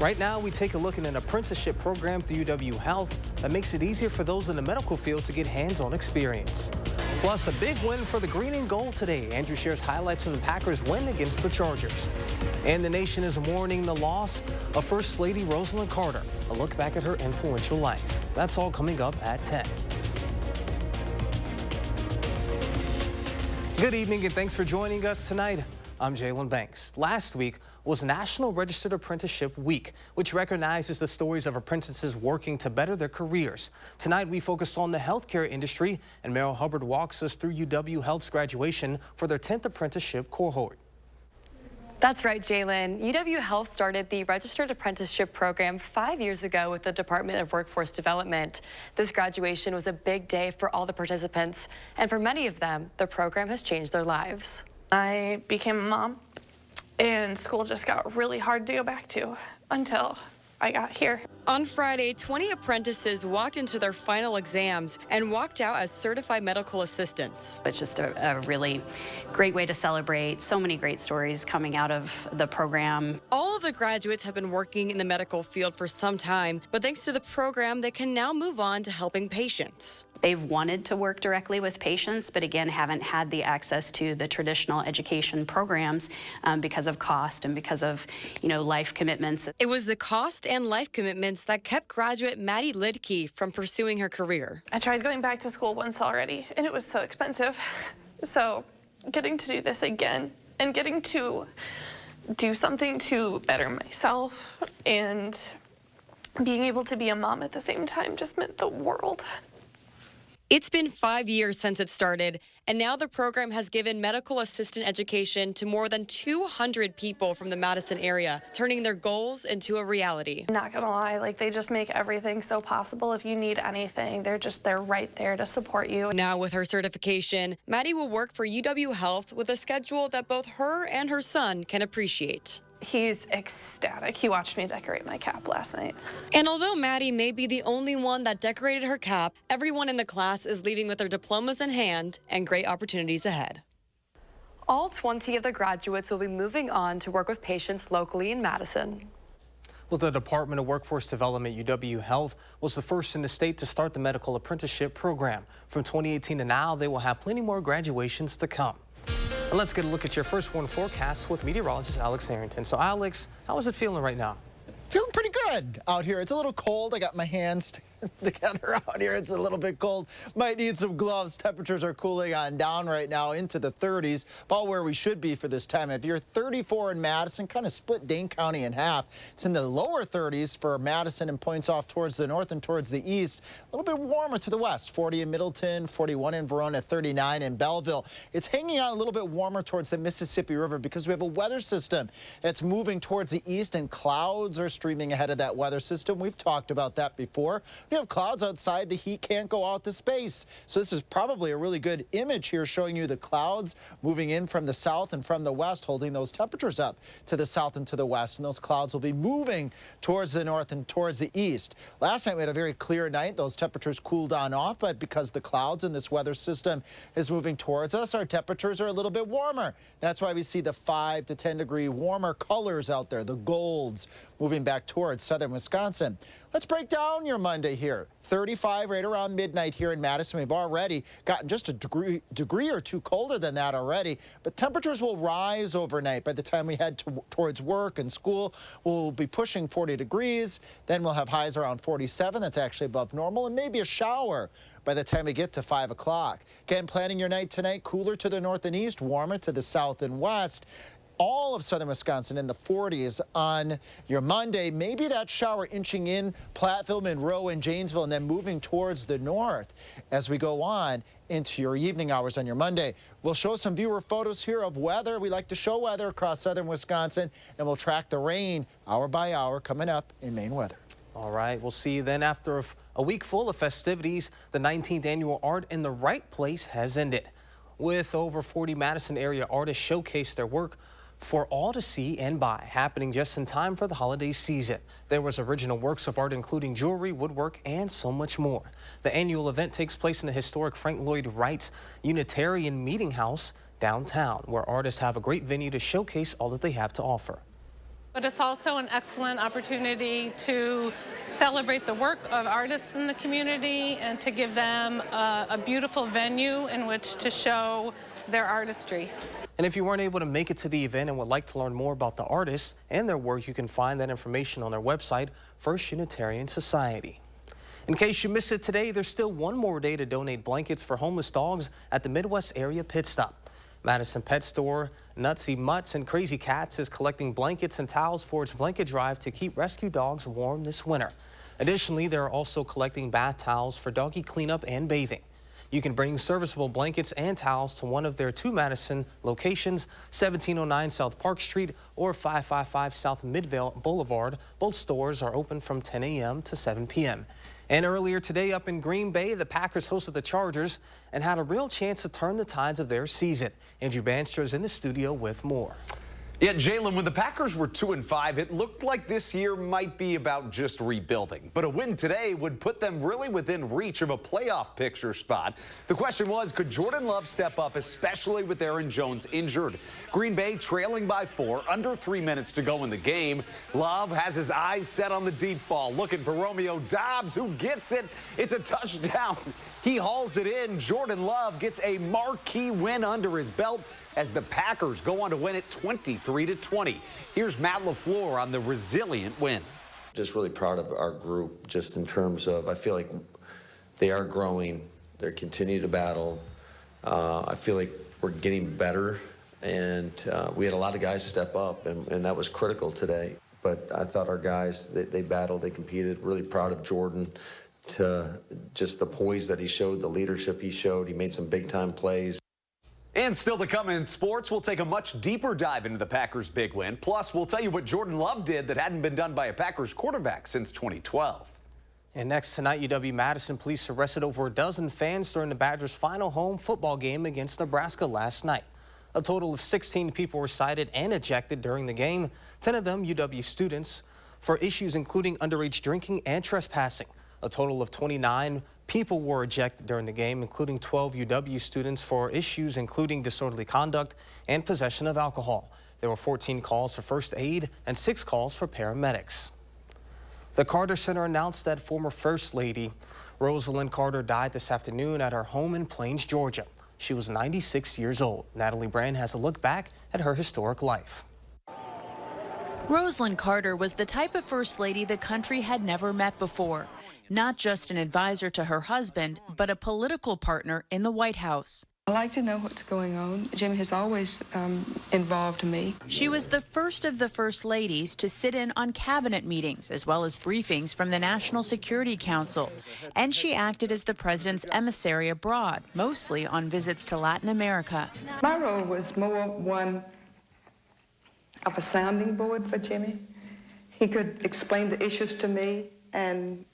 Right now, we take a look at an apprenticeship program through UW Health that makes it easier for those in the medical field to get hands-on experience. Plus, a big win for the green and gold today. Andrew shares highlights from the Packers' win against the Chargers. And the nation is mourning the loss of First Lady Rosalynn Carter. A look back at her influential life. That's all coming up at 10. Good evening and thanks for joining us tonight. I'm Jalen Banks. Last week was National Registered Apprenticeship Week, which recognizes the stories of apprentices working to better their careers. Tonight, we focused on the healthcare industry, and Merrill Hubbard walks us through UW Health's graduation for their 10th apprenticeship cohort. That's right, Jalen. UW Health started the Registered Apprenticeship Program 5 years ago with the Department of Workforce Development. This graduation was a big day for all the participants, and for many of them, the program has changed their lives. I became a mom, and school just got really hard to go back to until I got here. On Friday, 20 apprentices walked into their final exams and walked out as certified medical assistants. It's just a really great way to celebrate. So many great stories coming out of the program. All of the graduates have been working in the medical field for some time, but thanks to the program, they can now move on to helping patients. They've wanted to work directly with patients, but again, haven't had the access to the traditional education programs because of cost and because of, life commitments. It was the cost and life commitments that kept graduate Maddie Lidke from pursuing her career. I tried going back to school once already, and it was so expensive. So getting to do this again and getting to do something to better myself and being able to be a mom at the same time just meant the world. It's been 5 years since it started, and now the program has given medical assistant education to more than 200 people from the Madison area, turning their goals into a reality. Not gonna lie, they just make everything so possible. If you need anything, they're right there to support you. Now with her certification, Maddie will work for UW Health with a schedule that both her and her son can appreciate. He's ecstatic. He watched me decorate my cap last night. And although Maddie may be the only one that decorated her cap, everyone in the class is leaving with their diplomas in hand and great opportunities ahead. All 20 of the graduates will be moving on to work with patients locally in Madison. Well, the Department of Workforce Development, UW Health, was the first in the state to start the medical apprenticeship program. From 2018 to now, they will have plenty more graduations to come. And let's get a look at your first one forecast with meteorologist Alex Harrington. So, Alex, how is it feeling right now? Feeling pretty good out here. It's a little cold. I got my hands together out here. It's a little bit cold. Might need some gloves. Temperatures are cooling on down right now into the 30s, about where we should be for this time of year. 34 in Madison, kind of split Dane County in half. It's in the lower 30s for Madison and points off towards the north and towards the east. A little bit warmer to the west. 40 in Middleton, 41 in Verona, 39 in Belleville. It's hanging out a little bit warmer towards the Mississippi River because we have a weather system that's moving towards the east, and clouds are streaming ahead of that weather system. We've talked about that before. We have clouds outside. The heat can't go out to space. So this is probably a really good image here showing you the clouds moving in from the south and from the west, holding those temperatures up to the south and to the west. And those clouds will be moving towards the north and towards the east. Last night we had a very clear night. Those temperatures cooled on off, but because the clouds in this weather system is moving towards us, our temperatures are a little bit warmer. That's why we see the 5 to 10 degree warmer colors out there, the golds moving back towards southern Wisconsin. Let's break down your Monday here. 35 right around midnight here in Madison. We've already gotten just a degree or two colder than that already, but temperatures will rise overnight. By the time we head towards work and school, we'll be pushing 40 degrees. Then we'll have highs around 47. That's actually above normal, and maybe a shower by the time we get to 5 o'clock. Again, planning your night tonight, cooler to the north and east, warmer to the south and west. All of southern Wisconsin in the 40s on your Monday. Maybe that shower inching in Platteville, Monroe, and Janesville, and then moving towards the north as we go on into your evening hours on your Monday. We'll show some viewer photos here of weather. We like to show weather across southern Wisconsin, and we'll track the rain hour by hour coming up in Maine weather. All right, we'll see you then after a week full of festivities. The 19th annual Art in the Right Place has ended. With over 40 Madison area artists showcase their work for all to see and buy, happening just in time for the holiday season. There was original works of art including jewelry, woodwork, and so much more. The annual event takes place in the historic Frank Lloyd Wright's Unitarian Meeting House downtown, where artists have a great venue to showcase all that they have to offer. But it's also an excellent opportunity to celebrate the work of artists in the community and to give them a beautiful venue in which to show their artistry. And if you weren't able to make it to the event and would like to learn more about the artists and their work, you can find that information on their website, First Unitarian Society. In case you missed it today, there's still one more day to donate blankets for homeless dogs at the Midwest Area Pit Stop. Madison Pet Store, Nutsy Mutts and Crazy Cats is collecting blankets and towels for its blanket drive to keep rescue dogs warm this winter. Additionally, they're also collecting bath towels for doggy cleanup and bathing. You can bring serviceable blankets and towels to one of their two Madison locations, 1709 South Park Street or 555 South Midvale Boulevard. Both stores are open from 10 a.m. to 7 p.m. And earlier today up in Green Bay, the Packers hosted the Chargers and had a real chance to turn the tides of their season. Andrew Banster is in the studio with more. Yeah, Jalen, when the Packers were 2-5, it looked like this year might be about just rebuilding. But a win today would put them really within reach of a playoff picture spot. The question was, could Jordan Love step up, especially with Aaron Jones injured? Green Bay trailing by 4, under 3 minutes to go in the game. Love has his eyes set on the deep ball, looking for Romeo Doubs, who gets it. It's a touchdown. He hauls it in. Jordan Love gets a marquee win under his belt as the Packers go on to win it 23-20. Here's Matt LaFleur on the resilient win. Just really proud of our group, just in terms of, I feel like they are growing. They continue to battle. I feel like we're getting better, and we had a lot of guys step up, and that was critical today. But I thought our guys, they battled, they competed. Really proud of Jordan, to just the poise that he showed, the leadership he showed. He made some big-time plays. And still to come in sports, we'll take a much deeper dive into the Packers' big win. Plus, we'll tell you what Jordan Love did that hadn't been done by a Packers quarterback since 2012. And next tonight, UW-Madison police arrested over a dozen fans during the Badgers' final home football game against Nebraska last night. A total of 16 people were cited and ejected during the game, 10 of them UW students, for issues including underage drinking and trespassing. A total of 29 people were ejected during the game, including 12 UW students for issues including disorderly conduct and possession of alcohol. There were 14 calls for first aid and 6 calls for paramedics. The Carter Center announced that former First Lady Rosalind Carter died this afternoon at her home in Plains, Georgia. She was 96 years old. Natalie Brand has a look back at her historic life. Rosalind Carter was the type of First Lady the country had never met before. Not just an advisor to her husband, but a political partner in the White House. I like to know what's going on. Jimmy has always involved me. She was the first of the First Ladies to sit in on cabinet meetings, as well as briefings from the National Security Council. And she acted as the president's emissary abroad, mostly on visits to Latin America. My role was more one of a sounding board for Jimmy. He could explain the issues to me and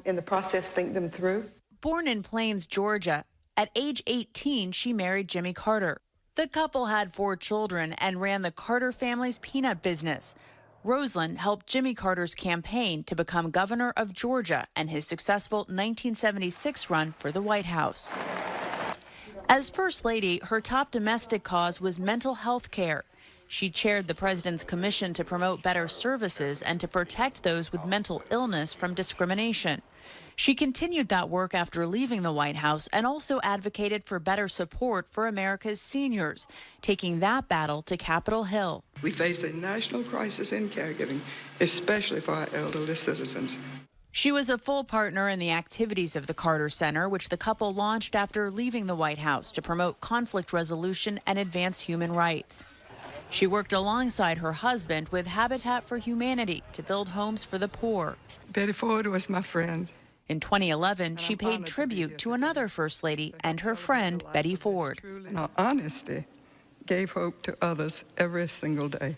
in the process think them through. Born in Plains, Georgia, at age 18, she married Jimmy Carter. The couple had 4 children and ran the Carter family's peanut business. Rosalind helped Jimmy Carter's campaign to become governor of Georgia and his successful 1976 run for the White House. As First Lady, her top domestic cause was mental health care. She chaired the president's commission to promote better services and to protect those with mental illness from discrimination. She continued that work after leaving the White House and also advocated for better support for America's seniors, taking that battle to Capitol Hill. We face a national crisis in caregiving, especially for our elderly citizens. She was a full partner in the activities of the Carter Center, which the couple launched after leaving the White House to promote conflict resolution and advance human rights. She worked alongside her husband with Habitat for Humanity to build homes for the poor. Betty Ford was my friend. In 2011, she paid tribute to another First Lady and her friend, Betty Ford. Our honesty gave hope to others every single day.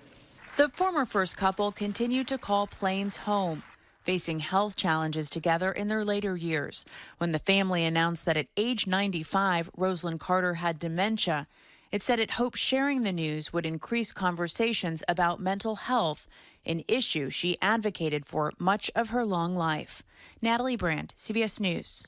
The former first couple continued to call Plains home, facing health challenges together in their later years. When the family announced that at age 95, Rosalind Carter had dementia, it said it hoped sharing the news would increase conversations about mental health, an issue she advocated for much of her long life. Natalie Brand, CBS News.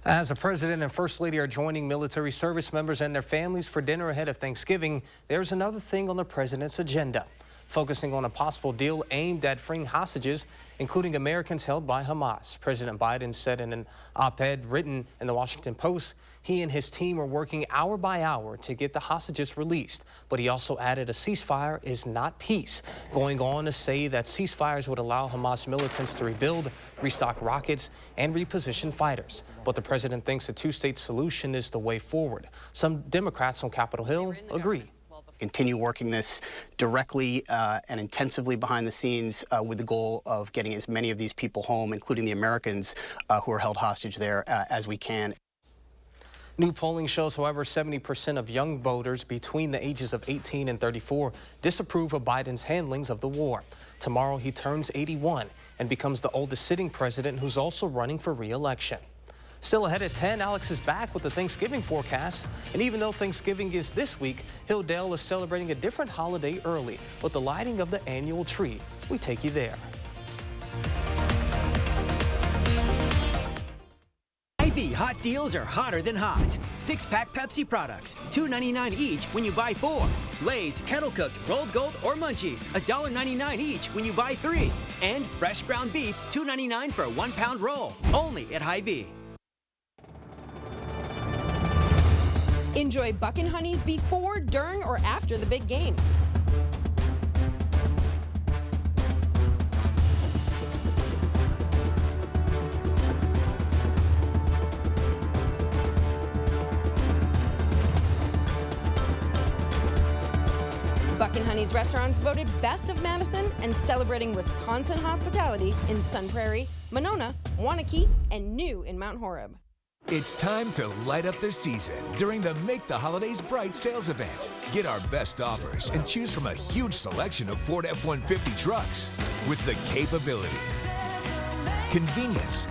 As the President and First Lady are joining military service members and their families for dinner ahead of Thanksgiving, there's another thing on the President's agenda. focusing on a possible deal aimed at freeing hostages, including Americans held by Hamas. President Biden said in an op-ed written in the Washington Post, he and his team are working hour by hour to get the hostages released. But he also added a ceasefire is not peace, going on to say that ceasefires would allow Hamas militants to rebuild, restock rockets, and reposition fighters. But the president thinks a two-state solution is the way forward. Some Democrats on Capitol Hill agree. Continue working this directly and intensively behind the scenes with the goal of getting as many of these people home, including the Americans who are held hostage there, as we can. New polling shows, however, 70% of young voters between the ages of 18 and 34 disapprove of Biden's handlings of the war. Tomorrow, he turns 81 and becomes the oldest sitting president who's also running for re-election. Still ahead at 10, Alex is back with the Thanksgiving forecast. And even though Thanksgiving is this week, Hilldale is celebrating a different holiday early with the lighting of the annual tree. We take you there. Hy-Vee hot deals are hotter than hot. 6-pack Pepsi products, $2.99 each when you buy 4. Lay's kettle cooked, rolled gold, or munchies, $1.99 each when you buy 3. And fresh ground beef, $2.99 for a 1-pound roll. Only at Hy-Vee. Enjoy Buckin' Honeys before, during, or after the big game. Buckin' Honeys restaurants voted best of Madison and celebrating Wisconsin hospitality in Sun Prairie, Monona, Waunakee, and new in Mount Horeb. It's time to light up the season during the Make the Holidays Bright sales event. Get our best offers and choose from a huge selection of Ford F-150 trucks with the capability, convenience,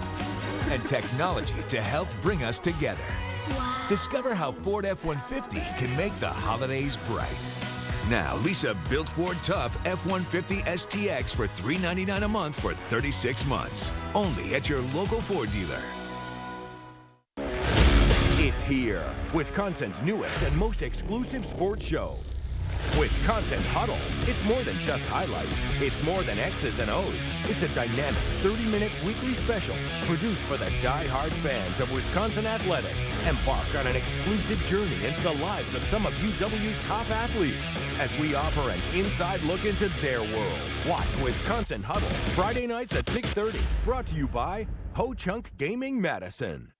and technology to help bring us together. Wow. Discover how Ford F-150 can make the holidays bright. Now, lease a built Ford Tough F-150 STX for $399 a month for 36 months. Only at your local Ford dealer. It's here, Wisconsin's newest and most exclusive sports show. Wisconsin Huddle. It's more than just highlights. It's more than X's and O's. It's a dynamic 30-minute weekly special produced for the die-hard fans of Wisconsin athletics. Embark on an exclusive journey into the lives of some of UW's top athletes as we offer an inside look into their world. Watch Wisconsin Huddle Friday nights at 6:30. Brought to you by Ho-Chunk Gaming Madison.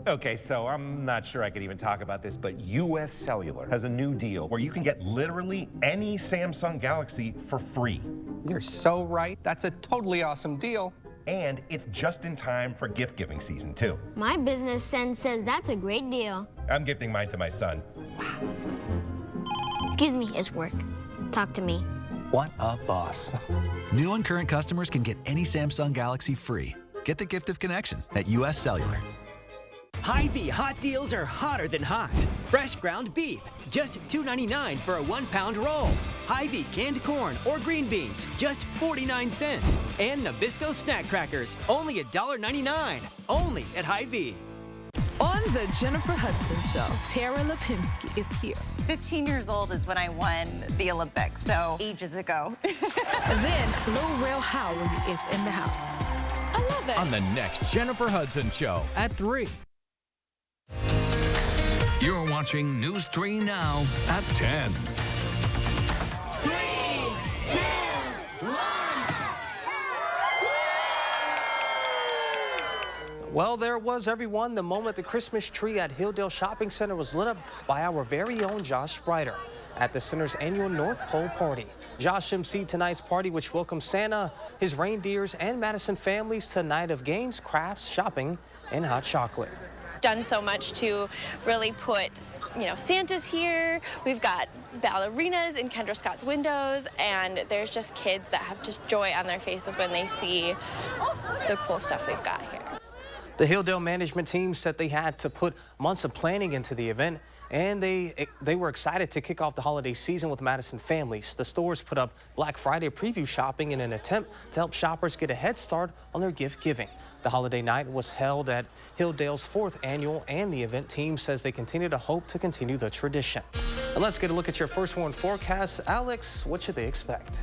Okay, so I'm not sure I could even talk about this, but US Cellular has a new deal where you can get literally any Samsung Galaxy for free. You're so right. That's a totally awesome deal. And it's just in time for gift giving season, too. My business sense says that's a great deal. I'm gifting mine to my son. Excuse me, it's work. Talk to me. What a boss. New and current customers can get any Samsung Galaxy free. Get the gift of connection at US Cellular. Hy-Vee hot deals are hotter than hot. Fresh ground beef, just $2.99 for a 1-pound roll. Hy-Vee canned corn or green beans, just 49 cents. And Nabisco snack crackers, only $1.99. Only at Hy-Vee. On the Jennifer Hudson Show, Tara Lipinski is here. 15 years old is when I won the Olympics, so ages ago. Then Lil Rel Howery is in the house. I love it. On the next Jennifer Hudson Show at 3. You're watching News 3 Now at 10. 3, 2, 1. Well, there was everyone the moment the Christmas tree at Hilldale Shopping Center was lit up by our very own Josh Sprider at the center's annual North Pole Party. Josh emceed tonight's party, which welcomes Santa, his reindeers, and Madison families to a night of games, crafts, shopping, and hot chocolate. Done so much to really put, Santa's here. We've got ballerinas in Kendra Scott's windows, and there's just kids that have just joy on their faces when they see the cool stuff we've got here. The Hilldale management team said they had to put months of planning into the event, and they were excited to kick off the holiday season with Madison families. The stores put up Black Friday preview shopping in an attempt to help shoppers get a head start on their gift giving. The holiday night was held at Hilldale's 4th annual, and the event team says they continue to hope to continue the tradition. And let's get a look at your first warn forecast. Alex, what should they expect?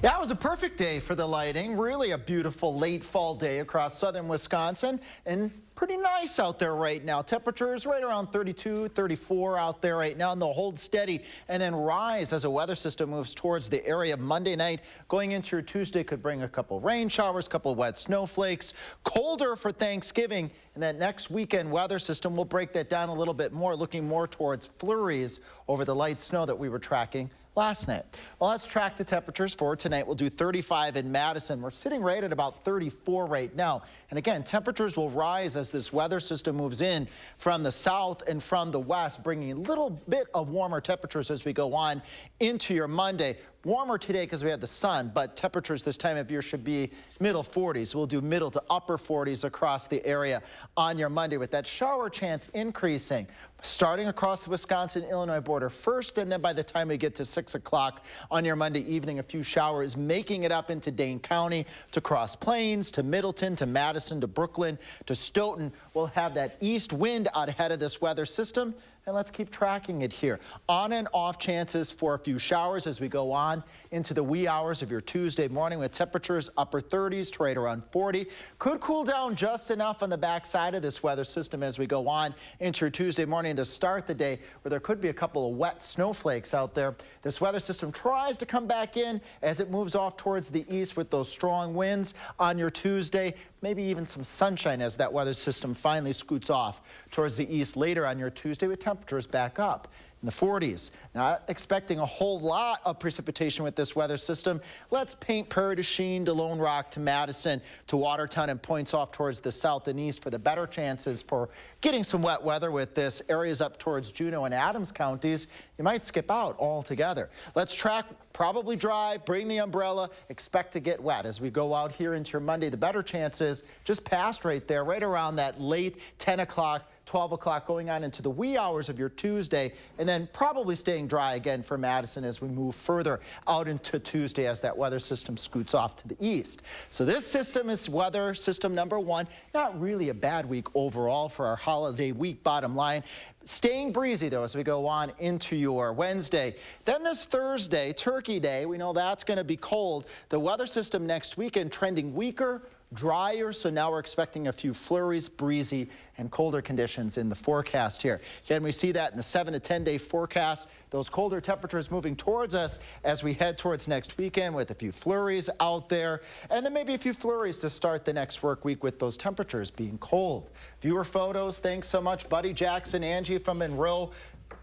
Yeah, it was a perfect day for the lighting. Really a beautiful late fall day across southern Wisconsin, and pretty nice out there right now. Temperatures right around 32, 34 out there right now, and they'll hold steady and then rise as a weather system moves towards the area. Monday night going into your Tuesday could bring a couple rain showers, couple wet snowflakes. Colder for Thanksgiving, and that next weekend weather system will break that down a little bit more, looking more towards flurries over the light snow that we were tracking last night. Well, let's track the temperatures for tonight. We'll do 35 in Madison. We're sitting right at about 34 right now. And again, temperatures will rise as this weather system moves in from the south and from the west, bringing a little bit of warmer temperatures as we go on into your Monday. Warmer today because we had the sun, but temperatures this time of year should be middle 40s. We'll do middle to upper 40s across the area on your Monday, with that shower chance increasing, starting across the Wisconsin-Illinois border first, and then by the time we get to 6 o'clock on your Monday evening, a few showers making it up into Dane County, to Cross Plains, to Middleton, to Madison, to Brooklyn, to Stoughton. We'll have that east wind out ahead of this weather system. And let's keep tracking it here. On and off chances for a few showers as we go on into the wee hours of your Tuesday morning, with temperatures upper 30s to right around 40. Could cool down just enough on the backside of this weather system as we go on into your Tuesday morning to start the day, where there could be a couple of wet snowflakes out there. This weather system tries to come back in as it moves off towards the east with those strong winds on your Tuesday. Maybe even some sunshine as that weather system finally scoots off towards the east later on your Tuesday, with temperatures back up in the 40s. Not expecting a whole lot of precipitation with this weather system. Let's paint Prairie to Sheen, to Lone Rock, to Madison, to Watertown, and points off towards the south and east for the better chances for getting some wet weather with this. Areas up towards Juneau and Adams counties, you might skip out altogether. Let's track probably dry, bring the umbrella, expect to get wet as we go out here into your Monday. The better chances just past right there, right around that late 10 o'clock, 12 o'clock, going on into the wee hours of your Tuesday, and then probably staying dry again for Madison as we move further out into Tuesday as that weather system scoots off to the east. So this system is weather system number one. Not really a bad week overall for our holiday week, bottom line. Staying breezy, though, as we go on into your Wednesday. Then this Thursday, Turkey Day, we know that's going to be cold. The weather system next weekend trending weaker, drier, so now we're expecting a few flurries, breezy, and colder conditions in the forecast here. Again, we see that in the 7 to 10 day forecast. Those colder temperatures moving towards us as we head towards next weekend, with a few flurries out there, and then maybe a few flurries to start the next work week with those temperatures being cold. Viewer photos, thanks so much, Buddy Jackson, Angie from Monroe.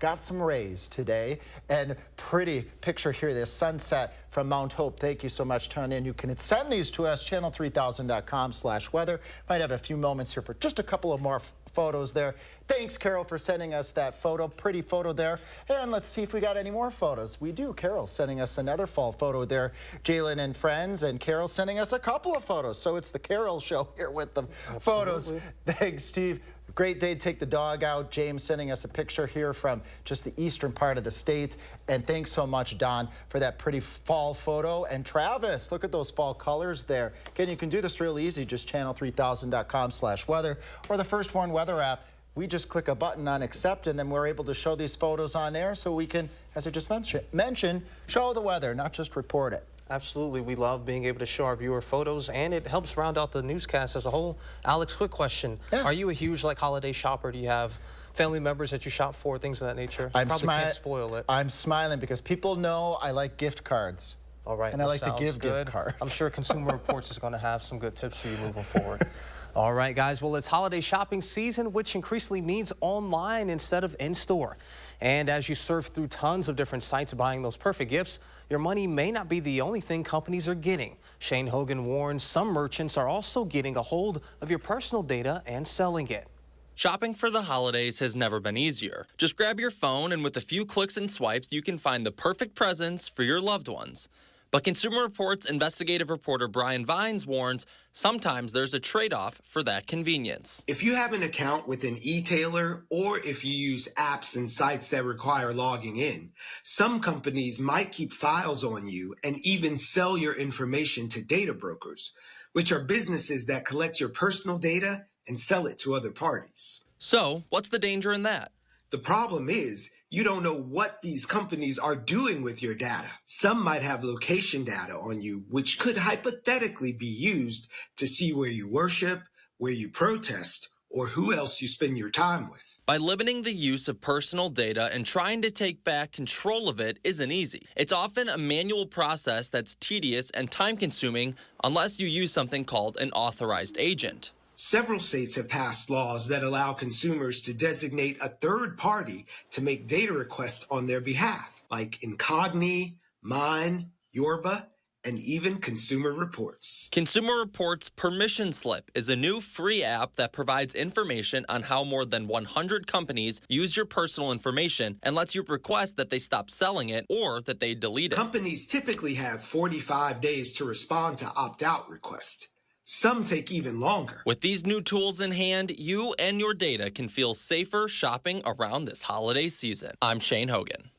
Got some rays today, and pretty picture here, this sunset from Mount Hope. Thank you so much, Tony. And you can send these to us, channel3000.com/weather. Might have a few moments here for just a couple of more photos there. Thanks, Carol, for sending us that photo. Pretty photo there. And let's see if we got any more photos. We do. Carol's sending us another fall photo there. Jalen and friends, and Carol sending us a couple of photos. So it's the Carol show here with the photos. Thanks, Steve. Great day to take the dog out. James sending us a picture here from just the eastern part of the state. And thanks so much, Don, for that pretty fall photo. And Travis, look at those fall colors there. Again, you can do this real easy. Just channel3000.com/weather or the First Warn Weather app. We just click a button on accept, and then we're able to show these photos on air, so we can, as I just mentioned, show the weather, not just report it. Absolutely. We love being able to show our viewer photos, and it helps round out the newscast as a whole. Alex, quick question. Yeah. Are you a huge holiday shopper? Do you have family members that you shop for, things of that nature? Probably can't spoil it. I'm smiling because people know I like gift cards. All right. And I like to give gift cards. I'm sure Consumer Reports is going to have some good tips for you moving forward. All right, guys. Well, it's holiday shopping season, which increasingly means online instead of in-store. And as you surf through tons of different sites buying those perfect gifts, your money may not be the only thing companies are getting. Shane Hogan warns some merchants are also getting a hold of your personal data and selling it. Shopping for the holidays has never been easier. Just grab your phone, and with a few clicks and swipes, you can find the perfect presents for your loved ones. But Consumer Reports investigative reporter Brian Vines warns sometimes there's a trade-off for that convenience. If you have an account with an e-tailer, or if you use apps and sites that require logging in, some companies might keep files on you and even sell your information to data brokers, which are businesses that collect your personal data and sell it to other parties. So, what's the danger in that? The problem is, You don't know what these companies are doing with your data. Some might have location data on you, which could hypothetically be used to see where you worship, where you protest, or who else you spend your time with. By limiting the use of personal data and trying to take back control of it isn't easy. It's often a manual process that's tedious and time-consuming unless you use something called an authorized agent. Several states have passed laws that allow consumers to designate a third party to make data requests on their behalf, like Incogni, Mine, Yorba, and even Consumer Reports. Consumer Reports Permission Slip is a new free app that provides information on how more than 100 companies use your personal information and lets you request that they stop selling it or that they delete it. Companies typically have 45 days to respond to opt-out requests. Some take even longer. With these new tools in hand, you and your data can feel safer shopping around this holiday season. I'm Shane Hogan.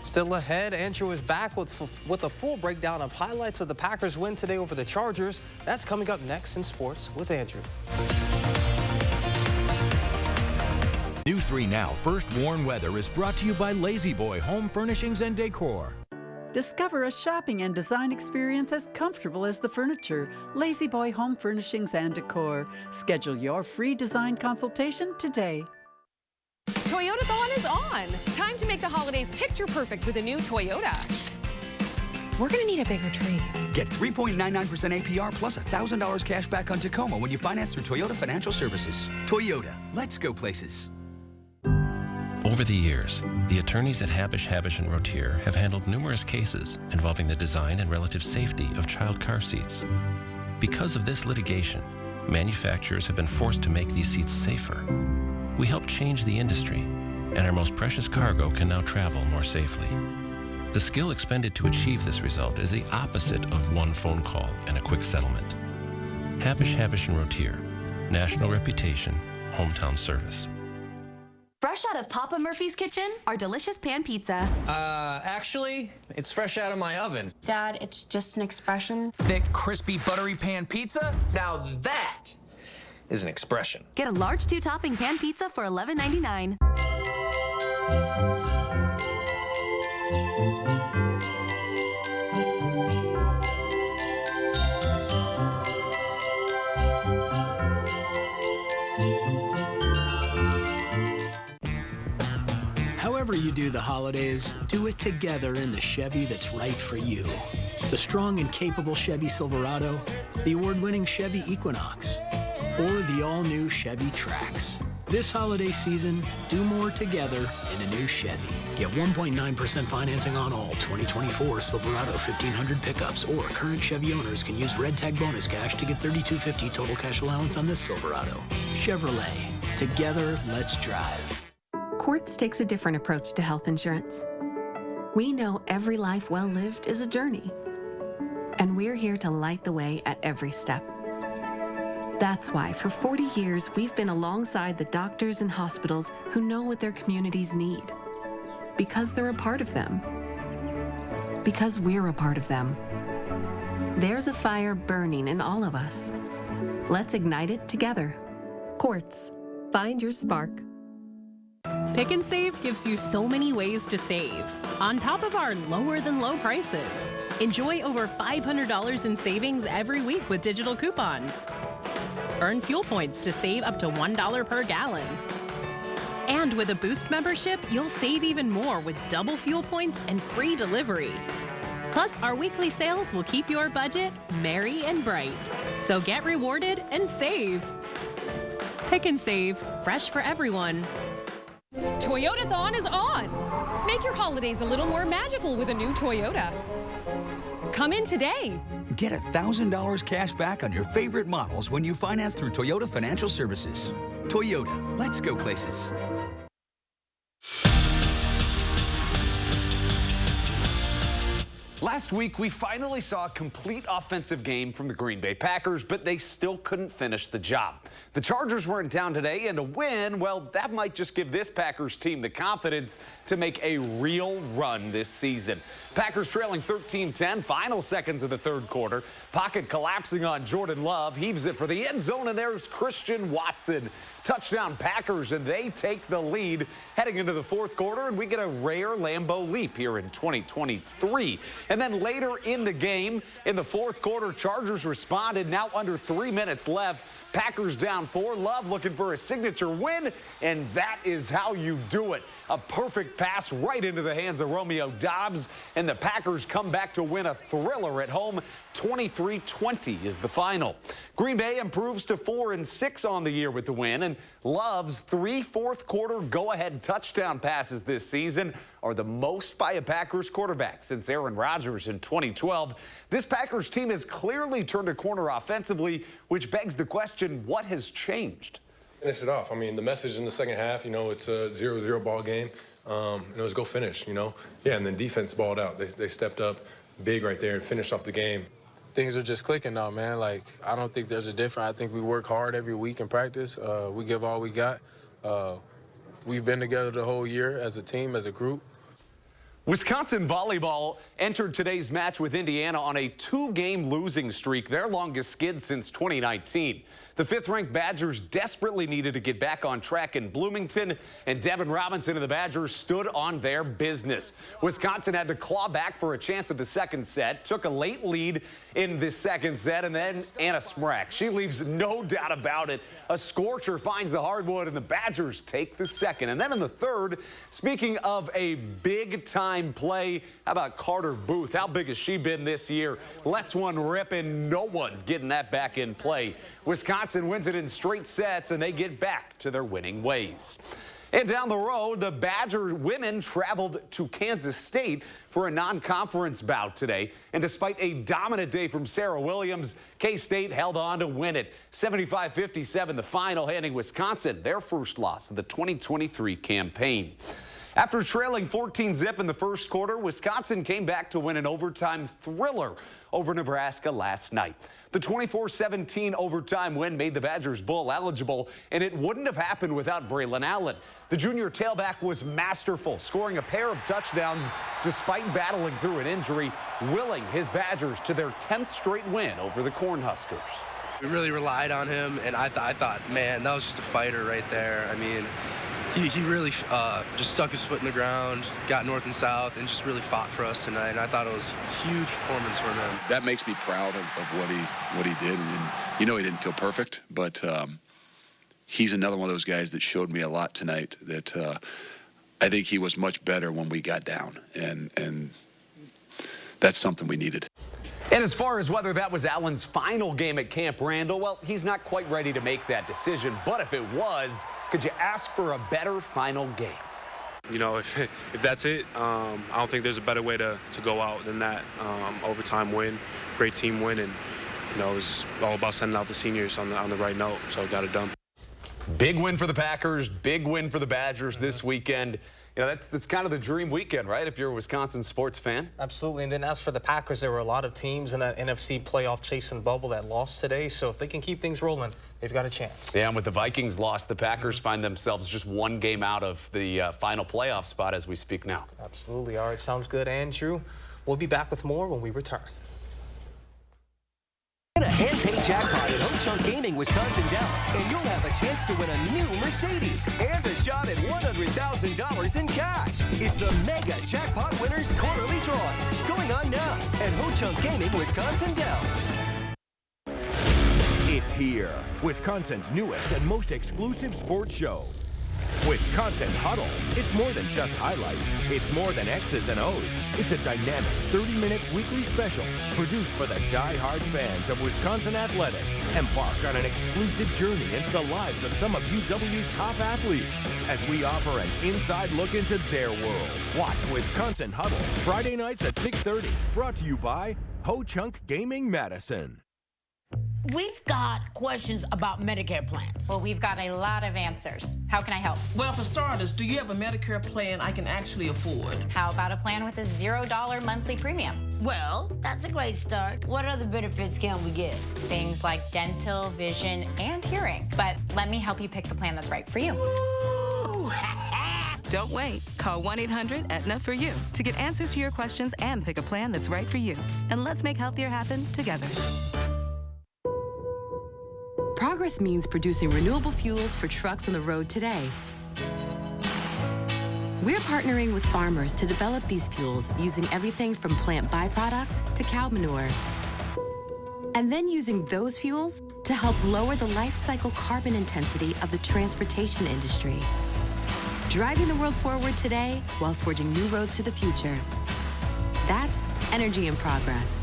Still ahead, Andrew is back with a full breakdown of highlights of the Packers' win today over the Chargers. That's coming up next in sports with Andrew. News 3 Now First Warn Weather is brought to you by Lazy Boy Home Furnishings and Decor. Discover a shopping and design experience as comfortable as the furniture. Lazy Boy Home Furnishings and Decor. Schedule your free design consultation today. Toyotathon is on. Time to make the holidays picture perfect with a new Toyota. We're going to need a bigger tree. Get 3.99% APR plus $1,000 cash back on Tacoma when you finance through Toyota Financial Services. Toyota, let's go places. Over the years, the attorneys at Habish, & Rotier have handled numerous cases involving the design and relative safety of child car seats. Because of this litigation, manufacturers have been forced to make these seats safer. We helped change the industry, and our most precious cargo can now travel more safely. The skill expended to achieve this result is the opposite of one phone call and a quick settlement. Habish, & Rotier, national reputation, hometown service. Fresh out of Papa Murphy's kitchen, our delicious pan pizza. Actually, it's fresh out of my oven. Dad, it's just an expression. Thick, crispy, buttery pan pizza? Now that is an expression. Get a large 2-topping pan pizza for $11.99. However you do the holidays, do it together in the Chevy that's right for you. The strong and capable Chevy Silverado, the award-winning Chevy Equinox, or the all-new Chevy Trax. This holiday season, do more together in a new Chevy. Get 1.9% financing on all 2024 Silverado 1500 pickups, or current Chevy owners can use Red Tag bonus cash to get $3,250 total cash allowance on this Silverado. Chevrolet. Together, let's drive. Quartz takes a different approach to health insurance. We know every life well lived is a journey, and we're here to light the way at every step. That's why for 40 years, we've been alongside the doctors and hospitals who know what their communities need. Because they're a part of them. Because we're a part of them. There's a fire burning in all of us. Let's ignite it together. Quartz. Find your spark. Pick and Save gives you so many ways to save, on top of our lower than low prices. Enjoy over $500 in savings every week with digital coupons. Earn fuel points to save up to $1 per gallon. And with a Boost membership, you'll save even more with double fuel points and free delivery. Plus, our weekly sales will keep your budget merry and bright. So get rewarded and save. Pick and Save, fresh for everyone. Toyotathon is on. Make your holidays a little more magical with a new Toyota. Come in today. Get $1,000 cash back on your favorite models when you finance through Toyota Financial Services. Toyota, let's go places. Last week, we finally saw a complete offensive game from the Green Bay Packers, but they still couldn't finish the job. The Chargers were in town today, and a win, well, that might just give this Packers team the confidence to make a real run this season. Packers trailing 13-10, final seconds of the third quarter. Pocket collapsing on Jordan Love, heaves it for the end zone, and there's Christian Watson Touchdown Packers, and they take the lead heading into the fourth quarter, and we get a rare Lambeau leap here in 2023. And then later in the game, in the fourth quarter, Chargers responded. Now under 3 minutes left. Packers down 4. Love looking for a signature win, and that is how you do it. A perfect pass right into the hands of Romeo Doubs, and the Packers come back to win a thriller at home. 23-20 is the final. Green Bay improves to 4-6 on the year with the win, and Love's 3 fourth-quarter go-ahead touchdown passes this season are the most by a Packers quarterback since Aaron Rodgers in 2012. This Packers team has clearly turned a corner offensively, which begs the question, what has changed? Finish it off. I mean, the message in the second half, it's a 0-0 ball game. It was go finish, Yeah, and then defense balled out. They stepped up big right there and finished off the game. Things are just clicking now, man. Like, I don't think there's a difference. I think we work hard every week in practice. We give all we got. We've been together the whole year as a team, as a group. Wisconsin volleyball entered today's match with Indiana on a 2-game losing streak, their longest skid since 2019. The 5th-ranked Badgers desperately needed to get back on track in Bloomington, and Devin Robinson and the Badgers stood on their business. Wisconsin had to claw back for a chance at the second set, took a late lead in the second set, and then Anna Smrek. She leaves no doubt about it. A scorcher finds the hardwood, and the Badgers take the second. And then in the third, speaking of a big-time play, how about Carter Booth? How big has she been this year? Lets one rip, and no one's getting that back in play. Wisconsin wins it in straight sets, and they get back to their winning ways. And down the road, the Badger women traveled to Kansas State for a non-conference bout today. And despite a dominant day from Sarah Williams, K-State held on to win it. 75-57, the final, handing Wisconsin their first loss of the 2023 campaign. After trailing 14-0 in the first quarter, Wisconsin came back to win an overtime thriller over Nebraska last night. The 24-17 overtime win made the Badgers bowl eligible, and it wouldn't have happened without Braylon Allen. The junior tailback was masterful, scoring a pair of touchdowns despite battling through an injury, willing his Badgers to their 10th straight win over the Cornhuskers. We really relied on him, and I thought, man, that was just a fighter right there. I mean, he really just stuck his foot in the ground, got north and south, and just really fought for us tonight. And I thought it was a huge performance from him. That makes me proud of what he did. And he didn't feel perfect, but he's another one of those guys that showed me a lot tonight. That I think he was much better when we got down, and that's something we needed. And as far as whether that was Allen's final game at Camp Randall, well, he's not quite ready to make that decision. But if it was, could you ask for a better final game? If that's it, I don't think there's a better way to go out than that. Overtime win, great team win, and it was all about sending out the seniors on the right note, so got it done. Big win for the Packers, big win for the Badgers this weekend. That's kind of the dream weekend, right, if you're a Wisconsin sports fan? Absolutely. And then as for the Packers, there were a lot of teams in that NFC playoff chasing bubble that lost today. So if they can keep things rolling, they've got a chance. Yeah, and with the Vikings loss, the Packers find themselves just one game out of the final playoff spot as we speak now. Absolutely. All right, sounds good, Andrew. We'll be back with more when we return. Win a hand-paid jackpot at Ho-Chunk Gaming Wisconsin Dells, and you'll have a chance to win a new Mercedes and a shot at $100,000 in cash. It's the Mega Jackpot Winners Quarterly Drawings going on now at Ho-Chunk Gaming Wisconsin Dells. It's here, Wisconsin's newest and most exclusive sports show. Wisconsin Huddle. It's more than just highlights. It's more than X's and O's. It's a dynamic 30-minute weekly special produced for the die-hard fans of Wisconsin athletics. Embark on an exclusive journey into the lives of some of UW's top athletes as we offer an inside look into their world. Watch Wisconsin Huddle Friday nights at 6:30. Brought to you by Ho-Chunk Gaming Madison. We've got questions about Medicare plans. Well, we've got a lot of answers. How can I help? Well, for starters, do you have a Medicare plan I can actually afford? How about a plan with a $0 monthly premium? Well, that's a great start. What other benefits can we get? Things like dental, vision, and hearing. But let me help you pick the plan that's right for you. Ooh. Don't wait. Call 1-800-AETNA-FOR-YOU to get answers to your questions and pick a plan that's right for you. And let's make healthier happen together. Progress means producing renewable fuels for trucks on the road today. We're partnering with farmers to develop these fuels using everything from plant byproducts to cow manure. And then using those fuels to help lower the life cycle carbon intensity of the transportation industry. Driving the world forward today while forging new roads to the future. That's energy in progress.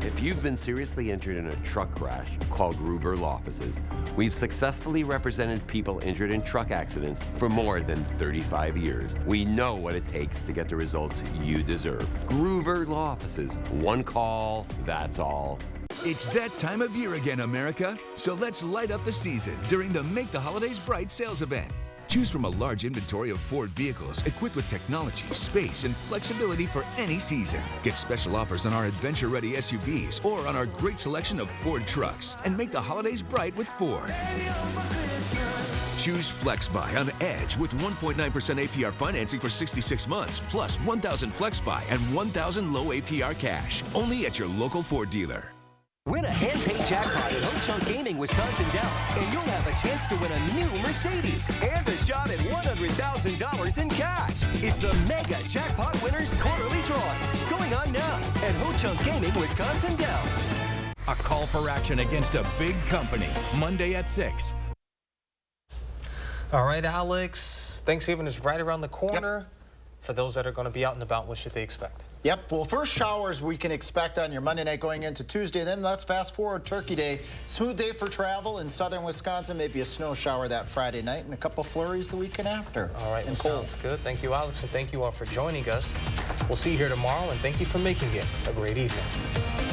If you've been seriously injured in a truck crash, call Gruber Law Offices. We've successfully represented people injured in truck accidents for more than 35 years. We know what it takes to get the results you deserve. Gruber Law Offices. One call, that's all. It's that time of year again, America. So let's light up the season during the Make the Holidays Bright sales event. Choose from a large inventory of Ford vehicles equipped with technology, space, and flexibility for any season. Get special offers on our adventure-ready SUVs or on our great selection of Ford trucks. And make the holidays bright with Ford. Choose FlexBuy on Edge with 1.9% APR financing for 66 months, plus 1,000 FlexBuy and 1,000 low APR cash. Only at your local Ford dealer. Win a hand-paid jackpot at Ho-Chunk Gaming Wisconsin Dells, and you'll have a chance to win a new Mercedes and a shot at $100,000 in cash. It's the Mega Jackpot Winners Quarterly Drawings going on now at Ho-Chunk Gaming Wisconsin Dells. A call for action against a big company, Monday at 6. All right, Alex. Thanksgiving is right around the corner. Yep. For those that are going to be out and about, what should they expect? Yep, well, first showers we can expect on your Monday night going into Tuesday. Then let's fast forward Turkey Day. Smooth day for travel in southern Wisconsin. Maybe a snow shower that Friday night and a couple flurries the weekend after. All right, and cold. Sounds good. Thank you, Alex, and thank you all for joining us. We'll see you here tomorrow, and thank you for making it a great evening.